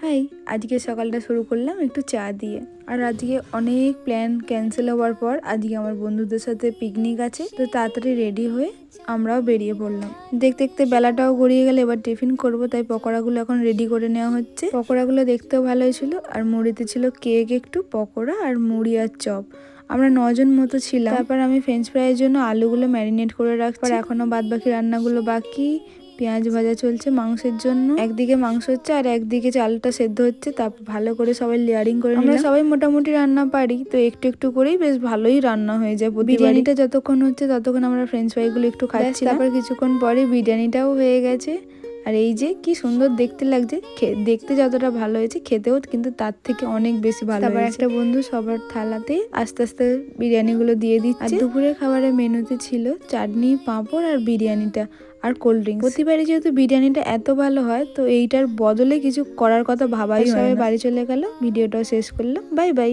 High, আজকে সকালটা শুরু করলাম একটু চা দিয়ে। আর আজকে অনেক প্ল্যান ক্যান্সেল হওয়ার পর আজকে আমার বন্ধুদের সাথে পিকনিক আছে, তো তাড়াতাড়ি রেডি হয়ে আমরাও বেরিয়ে পড়লাম। দেখতে দেখতে বেলাটাও গড়িয়ে গেলে এবার টিফিন করব, তাই পকোড়াগুলো এখন রেডি করে নেওয়া হচ্ছে। পকোড়াগুলো দেখতেও ভালোই ছিল, আর মুড়িতে ছিল কেক, একটু পকোড়া আর মুড়ি আর চপ। আমরা 9 জন মতো ছিলাম। তারপর আমি ফ্রেঞ্চ ফ্রাইয়ের জন্য আলুগুলো ম্যারিনেট করে রাখছি, এখনো বাদ বাকি রান্নাগুলো বাকি। পেঁয়াজ ভাজা চলছে মাংসের জন্য, একদিকে মাংস হচ্ছে আর একদিকে চালটা সেদ্ধ হচ্ছে। তারপর ভালো করে সবাই লেয়ারিং করে আমরা সবাই মোটামুটি রান্না পারি, তো একটু একটু করেই বেশ ভালোই রান্না হয়ে যায়। বিরিয়ানিটা যতক্ষণ হচ্ছে ততক্ষণ আমরা ফ্রেঞ্চ ফ্রাইগুলো একটু খাচ্ছি, তারপর কিছুক্ষণ পরে বিরিয়ানিটাও হয়ে গেছে। আর এই যে কি সুন্দর দেখতে লাগছে, দেখতে যতটা ভালো হয়েছে খেতেও কিন্তু তার থেকে অনেক বেশি ভালো। তারপর একটা বন্ধু সবার থালাতে আস্তে আস্তে বিরিয়ানিগুলো দিয়ে দিচ্ছে। আর দুপুরের খাবারের মেনুতে ছিল চাটনি, পাঁপড় আর বিরিয়ানিটা আর কোল্ড ড্রিঙ্কস। প্রতিবারই যেহেতু বিরিয়ানিটা এত ভালো হয়, তো এইটার বদলে কিছু করার কথা ভাবাই হয় না। সবাই বাড়ি চলে গেল, ভিডিওটাও শেষ করলাম, বাই বাই।